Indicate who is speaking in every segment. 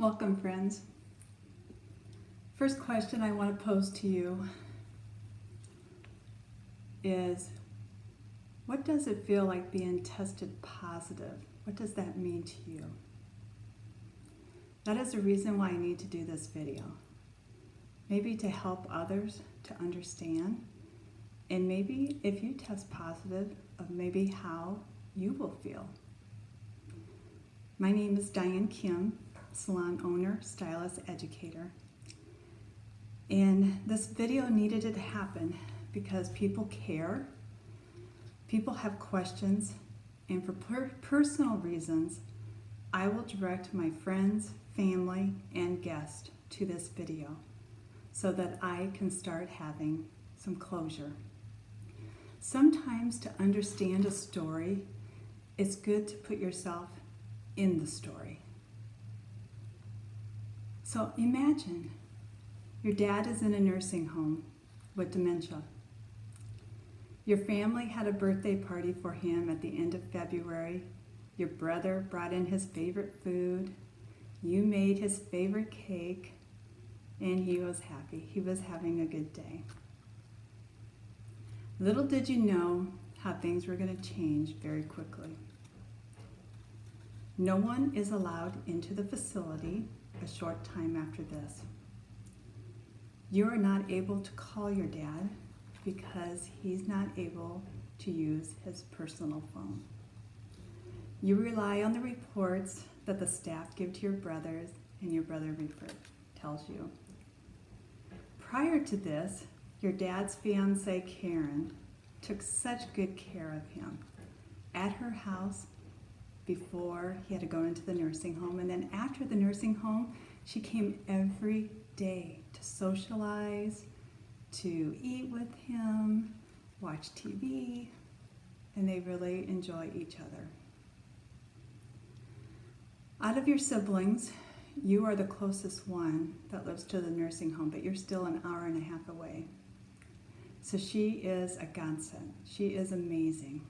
Speaker 1: Welcome, friends. First question I want to pose to you is, what does it feel like being tested positive? What does that mean to you? That is the reason why I need to do this video. Maybe to help others to understand, and maybe if you test positive, of maybe how you will feel. My name is Diane Kim, salon owner, stylist, educator. And this video needed to happen because people care, people have questions, and for personal reasons, I will direct my friends, family, and guests to this video so that I can start having some closure. Sometimes to understand a story, it's good to put yourself in the story. So imagine your dad is in a nursing home with dementia. Your family had a birthday party for him at the end of February. Your brother brought in his favorite food. You made his favorite cake, and he was happy. He was having a good day. Little did you know how things were going to change very quickly. No one is allowed into the facility a short time after this. You are not able to call your dad because he's not able to use his personal phone. You rely on the reports that the staff give to your brothers, and your brother tells you. Prior to this, your dad's fiancée, Karen, took such good care of him at her house before he had to go into the nursing home. And then after the nursing home, she came every day to socialize, to eat with him, watch TV, and they really enjoy each other. Out of your siblings, you are the closest one that lives to the nursing home, but you're still an hour and a half away. So she is a godsend. She is amazing.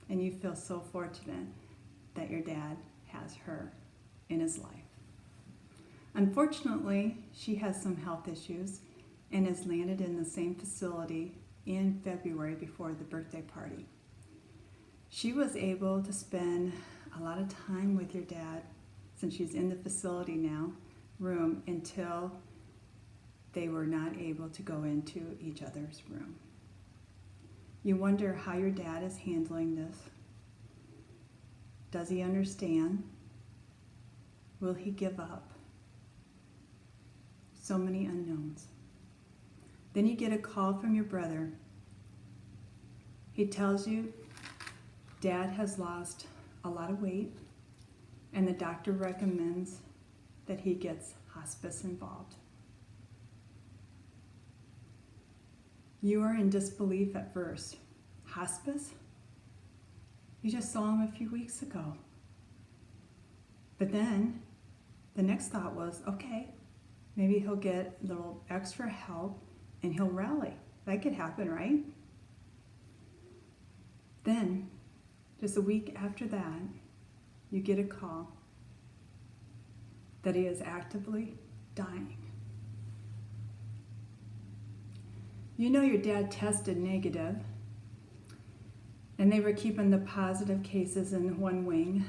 Speaker 1: And you feel so fortunate that your dad has her in his life. Unfortunately, she has some health issues and has landed in the same facility in February before the birthday party. She was able to spend a lot of time with your dad, since she's in the facility now, room, until they were not able to go into each other's room. You wonder how your dad is handling this. Does he understand? Will he give up? So many unknowns. Then you get a call from your brother. He tells you Dad has lost a lot of weight, and the doctor recommends that he gets hospice involved. You are in disbelief at first. Hospice? You just saw him a few weeks ago. But then the next thought was, okay, maybe he'll get a little extra help and he'll rally. That could happen, right? Then, just a week after that, you get a call that he is actively dying. You know your dad tested negative, and they were keeping the positive cases in one wing,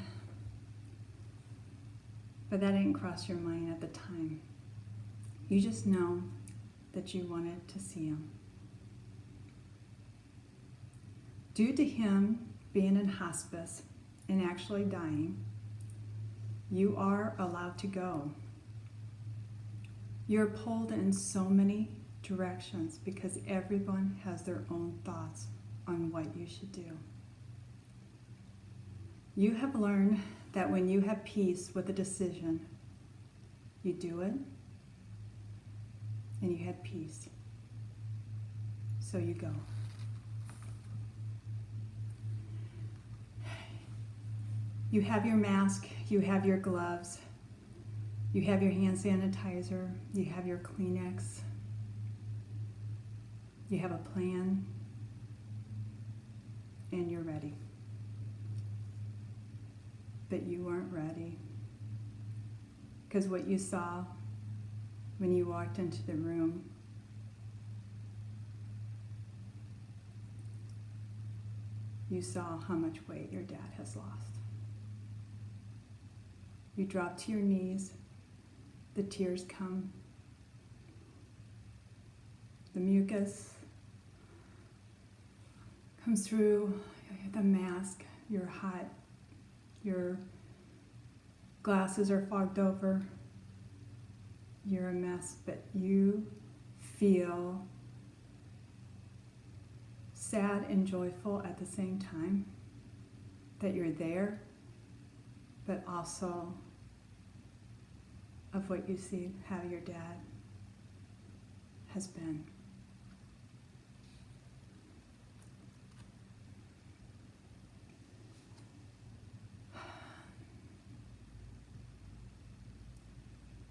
Speaker 1: but that didn't cross your mind at the time. You just know that you wanted to see him. Due to him being in hospice and actually dying, you are allowed to go. You're pulled in so many directions because everyone has their own thoughts on what you should do. You have learned that when you have peace with a decision, you do it, and you had peace. So you go. You have your mask, you have your gloves, you have your hand sanitizer, you have your Kleenex, you have a plan, and you're ready. But you weren't ready. Because what you saw when you walked into the room you saw how much weight your dad has lost. You drop to your knees, the tears come, the mucus comes through, the mask, you're hot, your glasses are fogged over, you're a mess, but you feel sad and joyful at the same time that you're there, but also of what you see how your dad has been.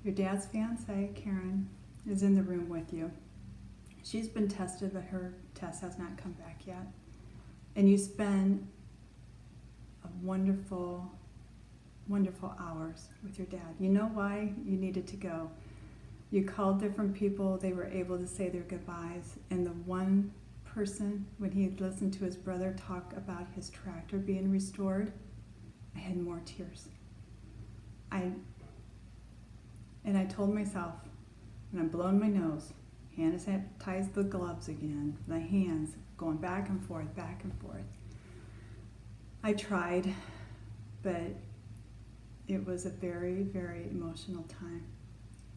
Speaker 1: Your dad's fiancée, Karen, is in the room with you. She's been tested, but her test has not come back yet. And you spend a wonderful, wonderful hours with your dad. You know why you needed to go. You called different people, they were able to say their goodbyes, and the one person, when he listened to his brother talk about his tractor being restored, I had more tears. And I told myself, when I'm blowing my nose, hand sanitize the gloves again, the hands going back and forth, back and forth. I tried, but it was a very, very emotional time,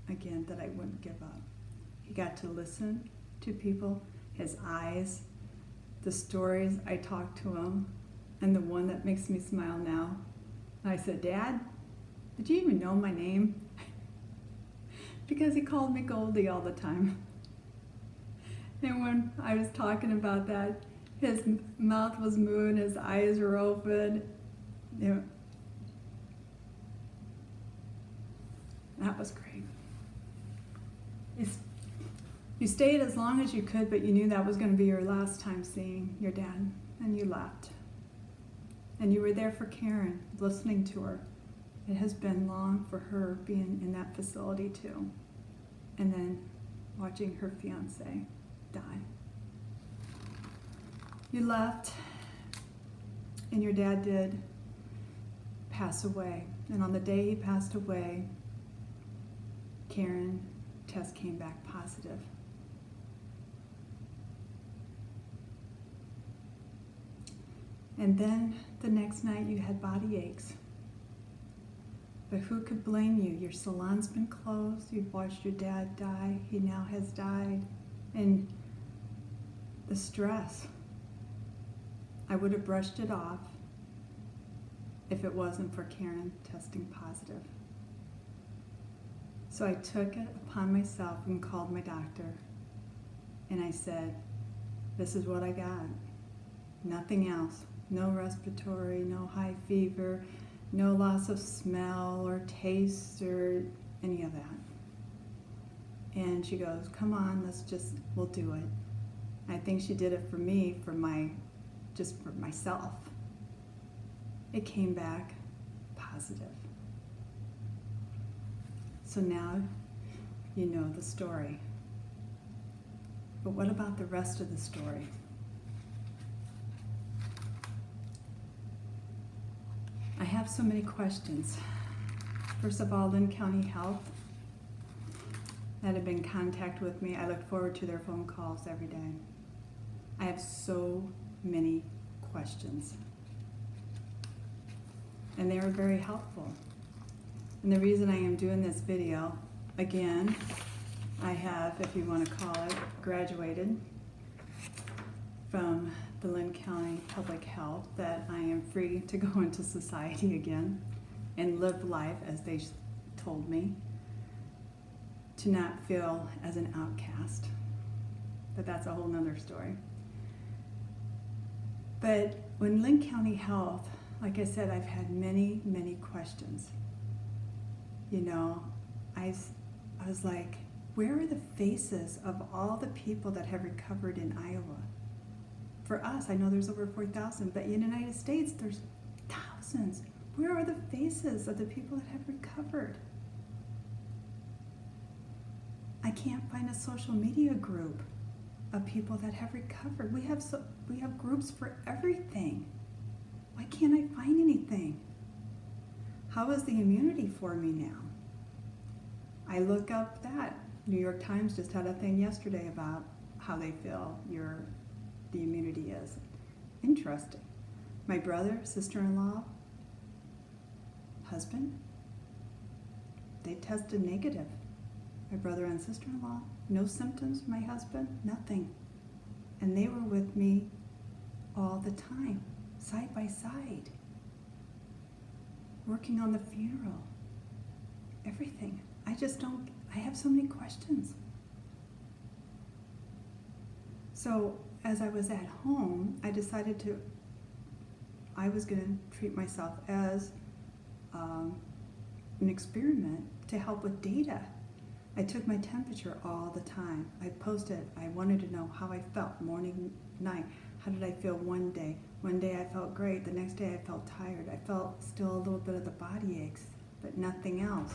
Speaker 1: again, that I wouldn't give up. He got to listen to people, his eyes, the stories I talked to him, and the one that makes me smile now. I said, Dad, did you even know my name? Because he called me Goldie all the time. And when I was talking about that, his mouth was moving, his eyes were open. That was great. You stayed as long as you could, but you knew that was going to be your last time seeing your dad, and you left. And you were there for Karen, listening to her. It has been long for her being in that facility too. And then watching her fiance die. You left, and your dad did pass away. And on the day he passed away, Karen test came back positive. And then the next night you had body aches. But who could blame you? Your salon's been closed. You've watched your dad die. He now has died. And the stress, I would have brushed it off if it wasn't for Karen testing positive. So I took it upon myself and called my doctor. And I said, this is what I got. Nothing else. No respiratory, no high fever, no loss of smell or taste or any of that. And she goes, come on, we'll do it. I think she did it for me, for myself. It came back positive. So now you know the story. But what about the rest of the story? I have so many questions. First of all, Linn County Health that have been in contact with me. I look forward to their phone calls every day. I have so many questions. And they were very helpful. And the reason I am doing this video, again, I have, if you want to call it, graduated from the Linn County Public Health, that I am free to go into society again and live life as they told me, to not feel as an outcast. But that's a whole nother story. But when Linn County Health, like I said, I've had many, many questions. You know, I was like, where are the faces of all the people that have recovered in Iowa? For us, I know there's over 4,000, but in the United States, there's thousands. Where are the faces of the people that have recovered? I can't find a social media group of people that have recovered. We have groups for everything. Why can't I find anything? How is the immunity for me now? I look up that. New York Times just had a thing yesterday about how they feel the immunity is. Interesting. My brother, sister-in-law, husband, they tested negative. My brother and sister-in-law, no symptoms. My husband, nothing. And they were with me all the time, side by side, working on the funeral, everything. I have so many questions. So as I was at home, I decided I was going to treat myself as an experiment to help with data. I took my temperature all the time. I posted, I wanted to know how I felt morning, night. How did I feel one day? One day I felt great. The next day I felt tired. I felt still a little bit of the body aches, but nothing else.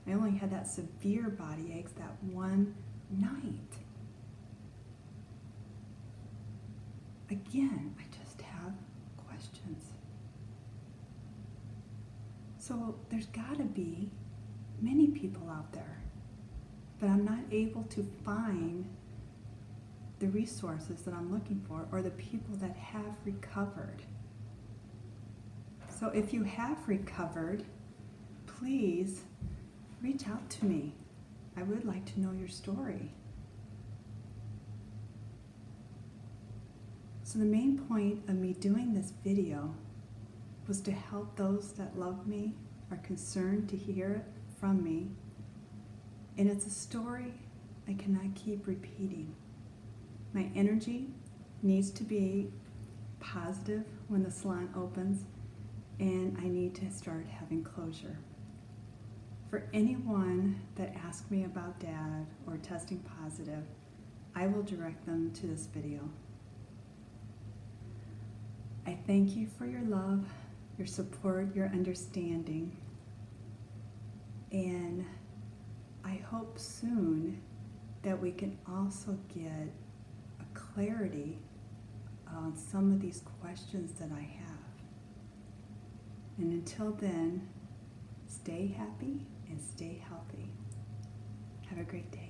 Speaker 1: I only had that severe body aches that one night. Again, I just have questions. So there's got to be many people out there, but I'm not able to find the resources that I'm looking for or the people that have recovered. So if you have recovered, please reach out to me. I would like to know your story. So the main point of me doing this video was to help those that love me, are concerned to hear it from me. And it's a story I cannot keep repeating. My energy needs to be positive when the salon opens, and I need to start having closure. For anyone that asks me about Dad or testing positive, I will direct them to this video. I thank you for your love, your support, your understanding, and I hope soon that we can also get a clarity on some of these questions that I have. And until then, stay happy and stay healthy. Have a great day.